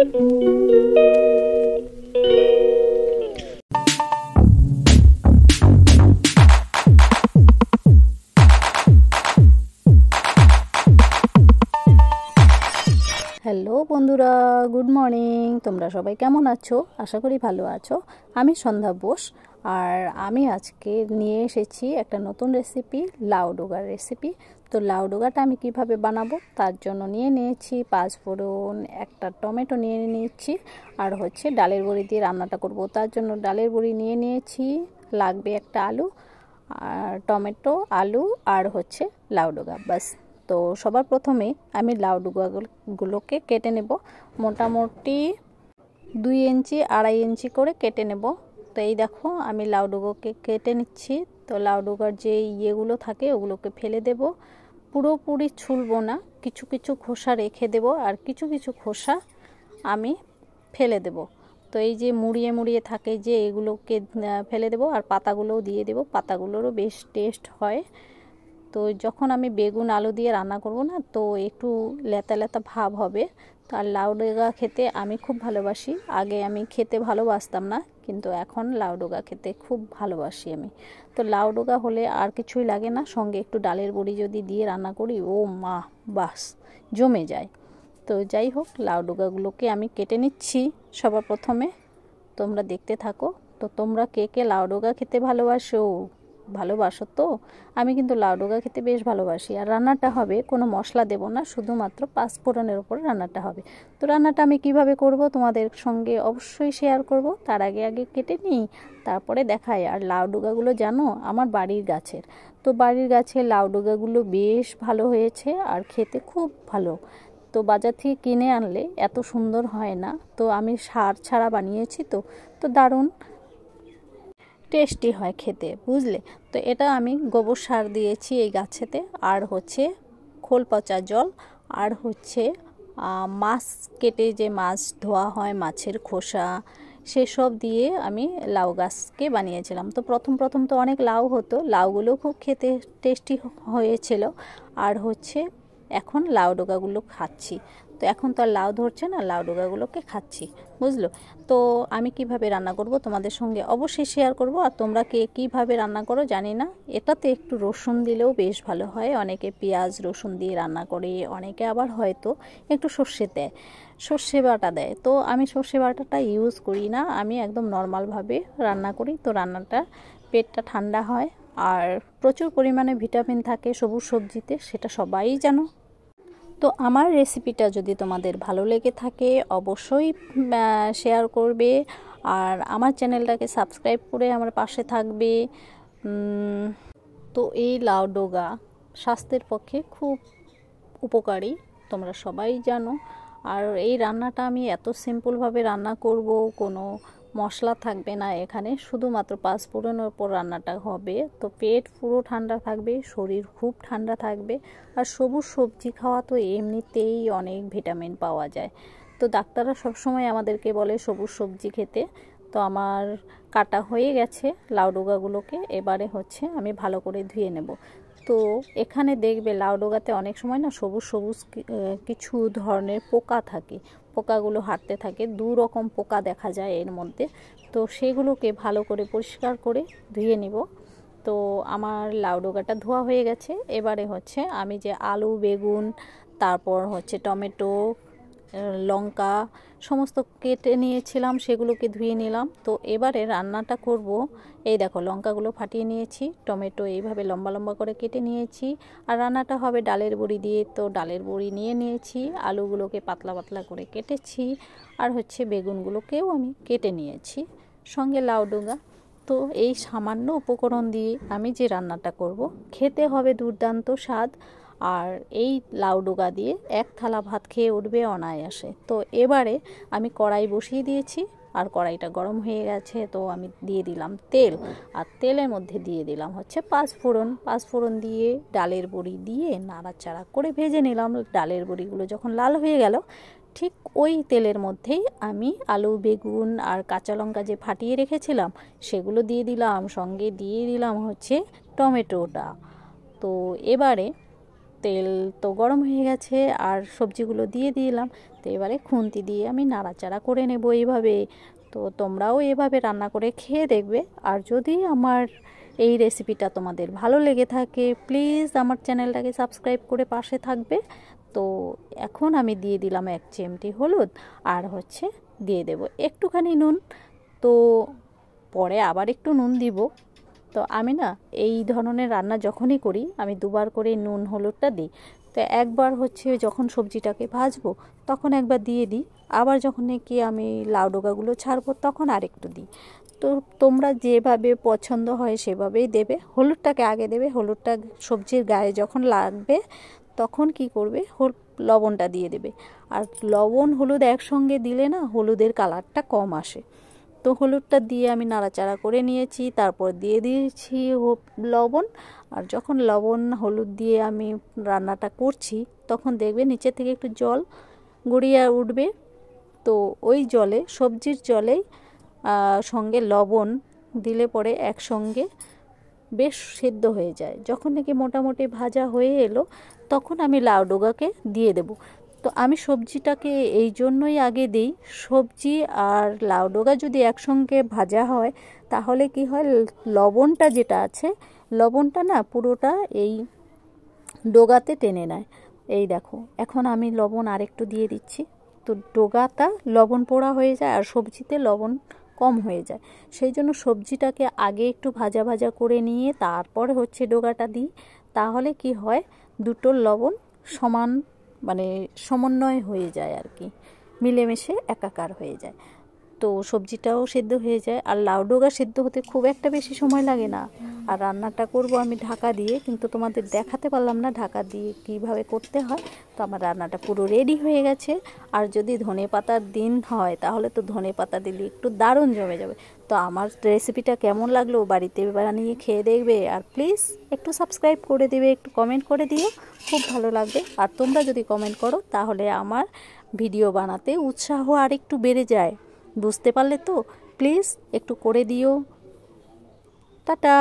Hello বন্ধুরা, good morning. তোমরা সবাই কেমন আছো? আশা করি ভালো আছো। আমি সন্ধ্যা বোস, আর আমি আজকে নিয়ে এসেছি একটা নতুন রেসিপি, লাউ ডোগার রেসিপি। তো লাউ ডোগাটা আমি কিভাবে বানাবো তার জন্য নিয়ে নিয়েছি 5 ফোড়ন, একটা টমেটো নিয়ে নিয়েছি, আর হচ্ছে ডালের বড়ি দিয়ে রান্নাটা করব। তার জন্য ডালের বড়ি নিয়ে নিয়েছি, লাগবে একটা আলু আর টমেটো, আলু আর হচ্ছে লাউ ডোগা, বাস। তো সবার প্রথমে আমি লাউ ডোগাগুলোকে কেটে নেব। মোটামুটি 2 ইঞ্চি 2.5 ইঞ্চি করে কেটে নেব। তো এই দেখো আমি লাউ ডোগাকে কেটে নিচ্ছি। তো লাউ ডোগার যে ইয়েগুলো থাকে ওগুলোকে ফেলে দেব, পুরোপুরি ছুলবো না, কিছু কিছু খোসা রেখে দেব আর কিছু কিছু খোসা আমি ফেলে দেব। তো এই যে মুড়িয়ে মুড়িয়ে থাকে যে এগুলোকে ফেলে দেব, আর পাতাগুলোও দিয়ে দেব, পাতাগুলোরও বেশ টেস্ট হয়। তো যখন আমি বেগুন আলু দিয়ে রান্না করব না, তো একটু লেতা লেতা ভাব হবে। আর লাউ ডোগা খেতে আমি খুব ভালোবাসি। আগে আমি খেতে ভালোবাসতাম না, কিন্তু এখন লাউ ডোগা খেতে খুব ভালোবাসি আমি। তো লাউ ডোগা হলে আর কিছুই লাগে না, সঙ্গে একটু ডালের বড়ি যদি দিয়ে রান্না করি, ও মা, বাস, জমে যায়। তো যাই হোক, লাউ ডোগাগুলোকে আমি কেটে নিচ্ছি সবার প্রথমে। তোমরা দেখতে থাকো। তো তোমরা কে কে লাউ ডোগা খেতে ভালোবাসো? তো আমি কিন্তু লাউ ডোগা খেতে বেশ ভালোবাসি। আর রান্নাটা হবে, কোনো মশলা দেব না, শুধুমাত্র 5 ফোড়নের উপর রান্নাটা হবে। তো রান্নাটা আমি কিভাবে করব তোমাদের সঙ্গে অবশ্যই শেয়ার করব। তার আগে কেটে নিই, তারপরে দেখাই। আর লাউ ডোগাগুলো জানো আমার বাড়ির গাছের, তো বাড়ির গাছের লাউ ডোগাগুলো বেশ ভালো হয়েছে আর খেতে খুব ভালো। তো বাজার থেকে কিনে আনলে এত সুন্দর হয় না, তো আমি সার ছাড়া বানিয়েছি। তো দারুণ টেস্টি হয় খেতে, বুঝলে। তো এটা আমি গোবর সার দিয়েছি এই গাছেতে, আর হচ্ছে খোল পচা জল, আর হচ্ছে মাছ কেটে যে মাছ ধোয়া হয়, মাছের খোসা, সেসব দিয়ে আমি লাউ গাছকে বানিয়েছিলাম। তো প্রথম তো অনেক লাউ হতো, লাউগুলো খুব খেতে টেস্টি হয়েছিল। আর হচ্ছে এখন লাউ ডোগাগুলো খাচ্ছি। তো এখন তো আর লাউ ধরছে না, লাউ ডোগাগুলোকে খাচ্ছি, বুঝলো। তো আমি কিভাবে রান্না করব তোমাদের সঙ্গে অবশ্যই শেয়ার করব। আর তোমরা কে কীভাবে রান্না করো জানি না। এটাতে একটু রসুন দিলেও বেশ ভালো হয়। অনেকে পেঁয়াজ রসুন দিয়ে রান্না করে, অনেকে আবার হয়তো একটু সর্ষে বাটা দেয়। তো আমি সর্ষে বাটাটা ইউজ করি না, আমি একদম নর্মালভাবে রান্না করি। তো রান্নাটা পেটটা ঠান্ডা হয়, আর প্রচুর পরিমাণে ভিটামিন থাকে সবুজ সবজিতে, সেটা সবাই জানো। তো আমার রেসিপিটা যদি তোমাদের ভালো লেগে থাকে অবশ্যই শেয়ার করবে, আর আমার চ্যানেলটাকে সাবস্ক্রাইব করে আমার পাশে থাকবে। তো এই লাউ ডোগা স্বাস্থ্যের পক্ষে খুব উপকারী, তোমরা সবাই জানো। আর এই রান্নাটা আমি এত সিম্পলভাবে রান্না করব, কোনো মশলা থাকবে না এখানে, শুধুমাত্র 5 ফোড়নের ওপর রান্নাটা হবে। তো পেট পুরো ঠান্ডা থাকবে, শরীর খুব ঠান্ডা থাকবে। আর সবুজ সবজি খাওয়া তো এমনিতেই অনেক ভিটামিন পাওয়া যায়। তো ডাক্তাররা সবসময় আমাদেরকে বলে সবুজ সবজি খেতে। তো আমার কাটা হয়ে গেছে লাউ ডোগাগুলোকে, এবারে হচ্ছে আমি ভালো করে ধুয়ে নেব। তো এখানে দেখবে লাউ ডোগাতে অনেক সময় না সবুজ সবুজ কিছু ধরনের পোকা থাকে, পোকাগুলো হাঁটতে থাকে, 2 রকম পোকা দেখা যায় এর মধ্যে। তো সেগুলোকে ভালো করে পরিষ্কার করে ধুয়ে নিব। তো আমার লাউ ডোগাটা ধোয়া হয়ে গেছে। এবারে হচ্ছে আমি যে আলু, বেগুন, তারপর হচ্ছে টমেটো, লঙ্কা সমস্ত কেটে নিয়েছিলাম, সেগুলোকে ধুয়ে নিলাম। তো এবারে রান্নাটা করব। এই দেখো লঙ্কাগুলো ফাটিয়ে নিয়েছি, টমেটো এইভাবে লম্বা লম্বা করে কেটে নিয়েছি। আর রান্নাটা হবে ডালের বড়ি দিয়ে, তো ডালের বড়ি নিয়ে নিয়েছি, আলুগুলোকে পাতলা পাতলা করে কেটেছি, আর হচ্ছে বেগুনগুলোকেও আমি কেটে নিয়েছি, সঙ্গে লাউ ডোগা। তো এই সামান্য উপকরণ দিয়ে আমি যে রান্নাটা করব, খেতে হবে দুর্দান্ত স্বাদ। আর এই লাউ ডোগা দিয়ে 1 থালা ভাত খেয়ে উঠবে অনায়াসে। তো এবারে আমি কড়াই বসিয়ে দিয়েছি, আর কড়াইটা গরম হয়ে গেছে। তো আমি দিয়ে দিলাম তেল, আর তেলের মধ্যে দিয়ে দিলাম হচ্ছে 5 ফোড়ন দিয়ে ডালের বড়ি দিয়ে নাড়াচাড়া করে ভেজে নিলাম। ডালের বড়িগুলো যখন লাল হয়ে গেল, ঠিক ওই তেলের মধ্যেই আমি আলু, বেগুন আর কাঁচা লঙ্কা যে ফাটিয়ে রেখেছিলাম সেগুলো দিয়ে দিলাম, সঙ্গে দিয়ে দিলাম হচ্ছে টমেটোটা। তো এবারে তেল তো গরম হয়ে গেছে আর সবজিগুলো দিয়ে দিলাম। তো এবারে খুন্তি দিয়ে আমি নাড়াচাড়া করে নেব এইভাবে। তো তোমরাও এভাবে রান্না করে খেয়ে দেখবে। আর যদি আমার এই রেসিপিটা তোমাদের ভালো লেগে থাকে প্লিজ আমার চ্যানেলটাকে সাবস্ক্রাইব করে পাশে থাকবে। তো এখন আমি দিয়ে দিলাম 1 চিমটি হলুদ আর দিয়ে দেব একটুখানি নুন। তো পরে আবার একটু নুন দিব। তো আমি না এই ধরনের রান্না যখনই করি আমি দুবার করে নুন হলুদটা দিই। তো একবার যখন সবজিটাকে ভাজবো তখন একবার দিয়ে দিই, আবার যখন নাকি আমি লাউ ডোগাগুলো ছাড়বো তখন আরেকটু দিই। তো তোমরা যেভাবে পছন্দ হয় সেভাবেই দেবে। হলুদটাকে আগে দেবে, হলুদটা সবজির গায়ে যখন লাগবে তখন কি করবে লবণটা দিয়ে দেবে। আর লবণ হলুদ একসঙ্গে দিলে না হলুদের কালারটা কম আসে। তো হলুদটা দিয়ে আমি নাড়াচাড়া করে নিয়েছি, তারপর দিয়ে দিয়েছি লবণ। আর যখন লবণ হলুদ দিয়ে আমি রান্নাটা করছি তখন দেখবে নিচে থেকে একটু জল গড়িয়ে উঠবে। তো ওই জলে সবজির জলেই সঙ্গে লবণ দিলে পরে একসঙ্গে বেশ সেদ্ধ হয়ে যায়। যখন নাকি মোটামুটি ভাজা হয়ে এলো তখন আমি লাউ ডোগাকে দিয়ে দেব। তো আমি সবজিটাকে এই জন্যই আগে দিই, সবজি আর লাউ ডোগা যদি একসঙ্গে ভাজা হয় তাহলে কি হয় লবণটা যেটা আছে লবণটা না পুরোটা এই ডোগাতে টেনে নেয়। এই দেখো এখন আমি লবণ আরেকটু দিয়ে দিচ্ছি। তো ডোগাটা লবণ পোড়া হয়ে যায় আর সবজিতে লবণ কম হয়ে যায়। সেই জন্য সবজিটাকে আগে একটু ভাজা ভাজা করে নিয়ে তারপরে ডোগাটা দিই। তাহলে কি হয় দুটোর লবণ সমান সমন্বয় হয়ে যায় আর কি, মিলেমিশে একাকার হয়ে যায়। তো সবজিটাও সেদ্ধ হয়ে যায় আর লাউ ডোগা সেদ্ধ হতে খুব একটা বেশি সময় লাগে না। আর রান্নাটা করব আমি ঢাকা দিয়ে, কিন্তু তোমাদের দেখাতে পারলাম না ঢাকা দিয়ে কিভাবে করতে হয়। তো আমার রান্নাটা পুরো রেডি হয়ে গেছে। আর যদি ধনেপাতার দিন হয় তাহলে তো ধনেপাতা দিলে একটু দারুণ জমে যাবে। তো আমার রেসিপিটা কেমন লাগলো বাড়িতে বানিয়ে খেয়ে দেখবে। আর প্লিজ একটু সাবস্ক্রাইব করে দেবে, একটু কমেন্ট করে দিও, খুব ভালো লাগবে। আর তোমরা যদি কমেন্ট করো তাহলে আমার ভিডিও বানাতে উৎসাহ আর একটু বেড়ে যায়। বুঝতে পারলে তো? প্লিজ একটু করে দিও। টাটা।